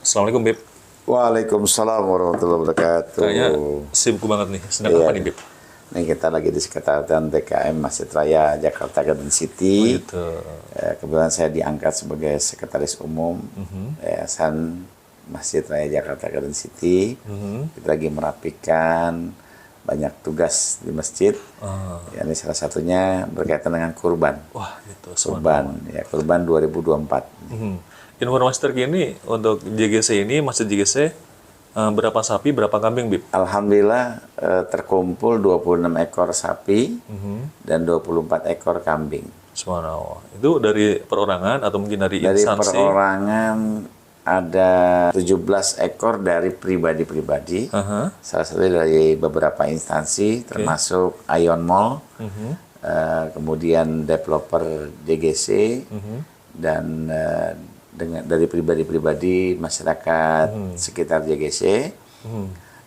Assalamualaikum, Bib. Waalaikumsalam warahmatullahi wabarakatuh. Kayaknya sibuk banget nih. Sedang Iya. apa nih, Bib? Ini kita lagi di sekretariat DKM Masjid Raya Jakarta Garden Oh, City. gitu. Kebetulan saya diangkat sebagai sekretaris umum Yayasan Masjid Raya Jakarta Garden City. Kita lagi merapikan banyak tugas di masjid. Ya, ini salah satunya berkaitan dengan kurban. Wah, gitu. Kurban, ya kurban 2024. Informasi terkini untuk JGC ini, Masjid JGC, berapa sapi, berapa kambing, Bib? Alhamdulillah terkumpul 26 ekor sapi dan 24 ekor kambing. Subhanallah. Itu dari perorangan atau mungkin dari Dari instansi? perorangan ada 17 ekor dari pribadi-pribadi. Aha. Salah satu dari beberapa instansi termasuk Ion Mall, kemudian developer JGC, dan dari pribadi-pribadi masyarakat sekitar JGC,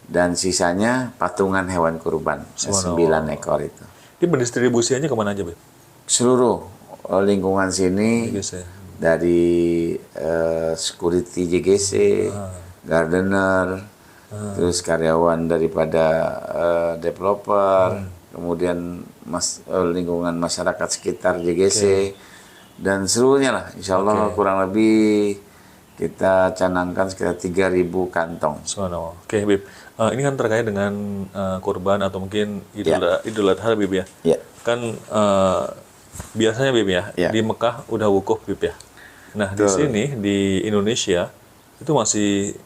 dan sisanya patungan hewan kurban 9 ekor itu. Ini pendistribusiannya kemana aja, Bib? Seluruh lingkungan sini, JGC. dari security JGC, gardener, terus karyawan daripada developer, kemudian lingkungan masyarakat sekitar JGC, dan seluruhnya lah. Insya Allah kurang lebih kita canangkan sekitar 3.000 kantong. Subhanallah. Oke, Bib. Ini kan terkait dengan kurban atau mungkin Idul Adha, Bib, ya? Ya. Kan biasanya, Bib, ya, Ya. di Mekah udah wukuf, Bib, ya. Nah, di sini di Indonesia itu masih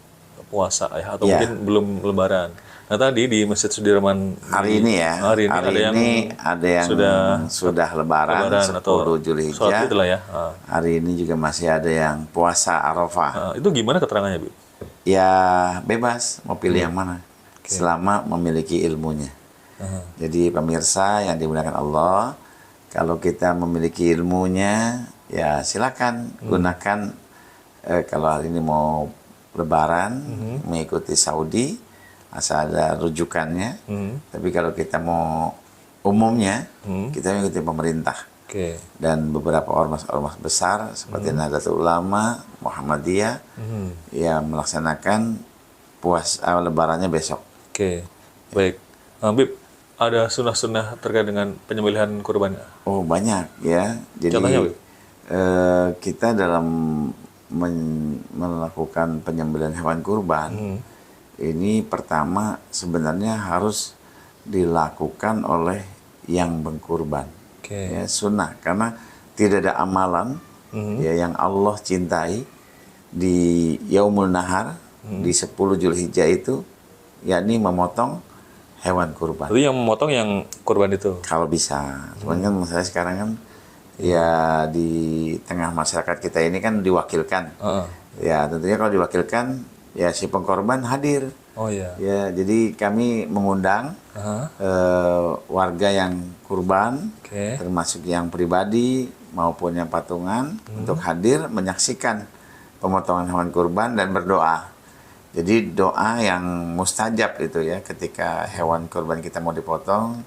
puasa ya, atau mungkin belum Lebaran. Nah, tadi di Masjid Sudirman Hari ini ya, hari ini ada yang sudah lebaran 10 sholat Zulhijjah. Id lah ya. Hari ini juga masih ada yang puasa Arafah. Itu gimana keterangannya, Bib? Ya bebas mau pilih yang mana, selama memiliki ilmunya. Jadi pemirsa yang dimuliakan Allah, kalau kita memiliki ilmunya, ya silakan gunakan. Kalau hari ini mau Lebaran, mengikuti Saudi, asal ada rujukannya. Tapi kalau kita mau umumnya, kita mengikuti pemerintah. Oke. Dan beberapa ormas-ormas besar seperti Nahdlatul Ulama, Muhammadiyah, ya melaksanakan Lebarannya besok. Oke. Baik. Bib, ada sunnah-sunnah terkait dengan penyembelihan kurban? Oh banyak ya. Jadi Contohnya, Bib? kita dalam melakukan penyembelihan hewan kurban, ini pertama sebenarnya harus dilakukan oleh yang berkurban. Ya, sunnah, karena tidak ada amalan ya yang Allah cintai di Yaumul Nahar, di 10 Zulhijjah itu, yakni memotong hewan kurban. Jadi yang memotong yang kurban itu? Kalau bisa. Cuman kan masalah sekarang kan ya di tengah masyarakat kita ini kan diwakilkan. Ya tentunya kalau diwakilkan ya si pengkorban hadir. Oh iya. Ya, jadi kami mengundang warga yang kurban, termasuk yang pribadi maupun yang patungan, untuk hadir menyaksikan pemotongan hewan kurban dan berdoa. Jadi doa yang mustajab itu ya, ketika hewan kurban kita mau dipotong,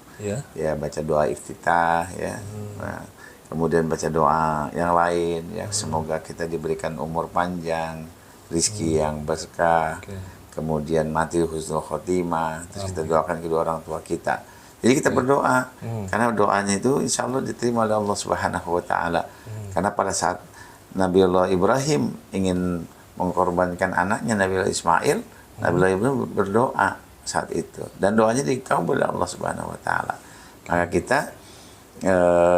ya baca doa iftitah ya. Nah, kemudian baca doa yang lain ya, semoga kita diberikan umur panjang, rizki yang berkah. Kemudian mati husnul khotimah, terus kita doakan kedua orang tua kita. Jadi kita berdoa, karena doanya itu insya Allah diterima oleh Allah Subhanahu wa Ta'ala. Karena pada saat Nabiullah Ibrahim ingin mengkorbankan anaknya Nabiullah Ismail, Nabiullah Ibrahim berdoa saat itu, dan doanya dikabul oleh Allah Subhanahu wa Ta'ala. Maka kita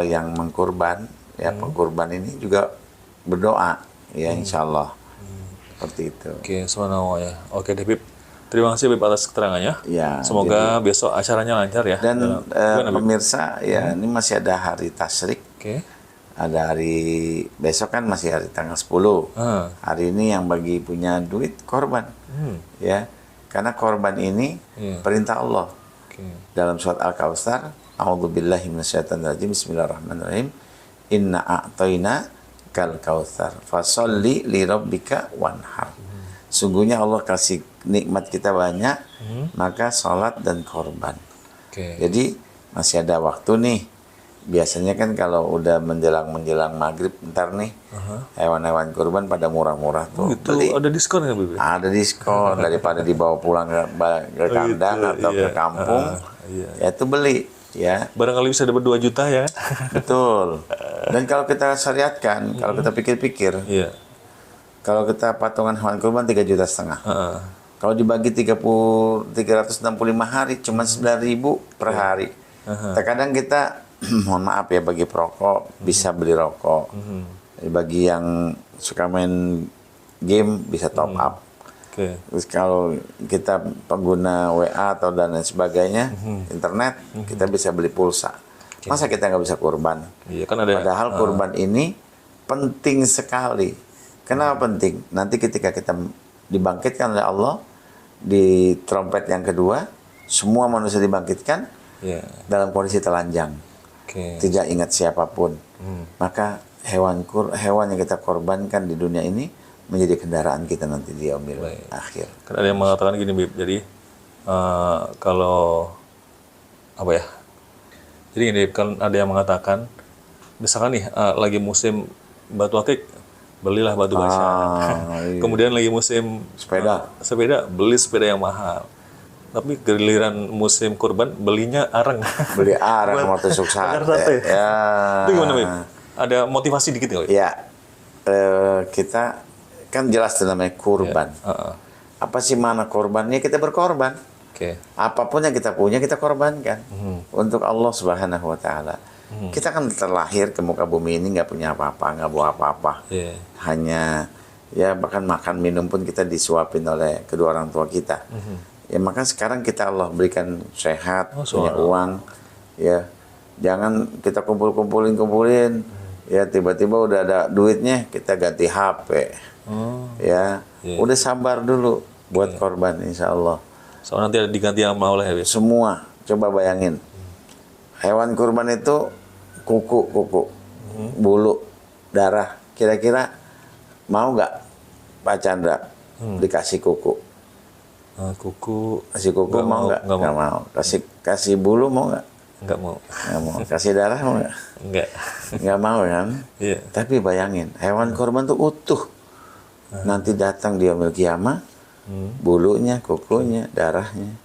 yang mengkorban, ya pengkorban ini juga berdoa, ya insya Allah. Seperti itu. Oke, subhanallah ya. Oke deh, Bib. Terima kasih, Bib, atas keterangannya. Ya, semoga besok acaranya lancar ya. Dan pemirsa, ya ini masih ada hari tasyrik. Ada hari besok kan masih hari tanggal 10. Hari ini yang bagi punya duit korban. Ya. Karena korban ini perintah Allah. Dalam surat Al-Kautsar, a'udzubillahi minasyaitonirrajim, bismillahirrahmanirrahim. Inna a'tayna kal kautsar fasolli li rabbika wanhar. Sungguhnya Allah kasih nikmat kita banyak, maka sholat dan korban. Jadi masih ada waktu nih biasanya kan kalau udah menjelang maghrib ntar nih hewan-hewan kurban pada murah-murah tuh. Itu ada diskon ya, Bib? Ada diskon daripada dibawa pulang ke kandang atau ke kampung. Ya itu beli ya. Barangkali bisa dapat 2 juta ya. Betul. Dan kalau kita syariatkan, kalau kita pikir-pikir, kalau kita patungan hewan kurban 3,5 juta. Kalau dibagi 365 hari cuma 9.000 per hari. Terkadang kita mohon maaf ya, bagi perokok bisa beli rokok. Bagi yang suka main game bisa top up. Terus kalau kita pengguna WA atau dan lain sebagainya, internet, kita bisa beli pulsa. Masa kita nggak bisa kurban? Iya, kan ada. Padahal kurban ini penting sekali. Kenapa penting? Nanti ketika kita dibangkitkan oleh Allah di trompet yang kedua, semua manusia dibangkitkan dalam kondisi telanjang, tidak ingat siapapun. Maka hewan yang kita korbankan di dunia ini menjadi kendaraan kita nanti di yaumil akhir. Kan ada yang mengatakan gini, Bib. Jadi kalau apa ya? Jadi ini kan ada yang mengatakan, misalkan nih lagi musim batu akik, belilah batu basah. Iya. Kemudian lagi musim sepeda, beli sepeda yang mahal. Tapi giliran musim kurban belinya areng. Beli areng sama tusuk sate. Ya. Itu gimana, Bib? Ada motivasi dikit nggak, Bib? Ya. Kita kan jelas itu namanya kurban. Apa sih mana korbannya? Kita berkorban. Apapun yang kita punya kita korbankan untuk Allah Subhanahu wa taala. Kita kan terlahir ke muka bumi ini nggak punya apa-apa, nggak bawa apa-apa. Hanya ya bahkan makan minum pun kita disuapin oleh kedua orang tua kita. Ya maka sekarang kita Allah berikan sehat, punya uang. Ya jangan kita kumpulin. Ya tiba-tiba udah ada duitnya kita ganti HP. Ya udah sabar dulu buat korban insya Allah. Soalnya nanti ada diganti sama oleh Habib. Semua coba bayangin. Hewan kurban itu kuku, bulu, darah. Kira-kira mau nggak Pak Chandra dikasih kuku? Kasih kuku mau nggak? Nggak mau. Kasih bulu mau nggak? Nggak mau. Nggak mau. Kasih darah mau nggak? Nggak mau kan? Tapi bayangin, hewan kurban tuh utuh. Nanti datang di yaumil qiyamah, bulunya, kukunya, darahnya.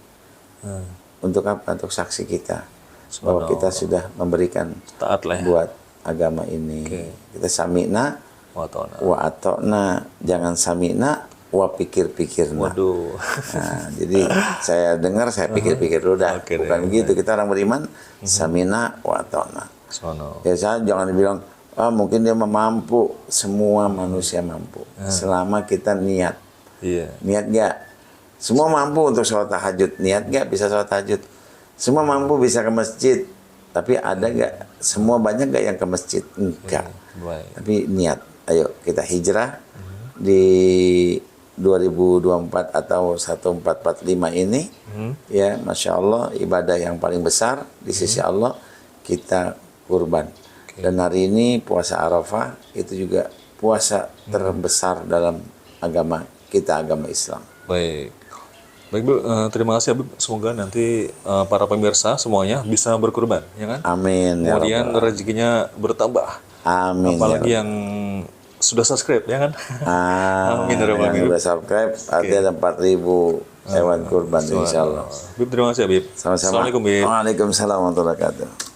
Untuk apa? Untuk saksi kita. Bahwa kita sudah memberikan taat lah ya buat agama ini. Kita sami'na wa ata'na. Jangan sami'na wa pikir-pikirna. Waduh. Nah, jadi saya dengar, saya pikir-pikir dulu dah. Bukan begitu. Kita orang beriman, sami'na wa ata'na. Ya saya jangan dibilang, mungkin dia mampu. Semua manusia mampu. Selama kita niat. Niat gak? Semua mampu untuk sholat tahajud. Niat gak bisa sholat tahajud? Semua mampu bisa ke masjid, tapi ada gak? Semua banyak gak yang ke masjid? Enggak. Tapi niat. Ayo kita hijrah di 2024 atau 1445 ini. Ya, Masya Allah, ibadah yang paling besar di sisi Allah, kita kurban. Dan hari ini puasa Arafah itu juga puasa terbesar dalam agama kita, agama Islam. Baik, Bu, terima kasih Habib. Semoga nanti para pemirsa semuanya bisa berkurban, ya kan? Amin. Kemudian rezekinya bertambah. Amin. Apalagi yang sudah subscribe, ya kan? Amin. Yang sudah subscribe, artinya ada 4.000 hewan kurban, insya Allah. Habib, terima kasih Habib. Sama-sama. Assalamualaikum, Habib. Waalaikumsalam warahmatullahi wabarakatuh.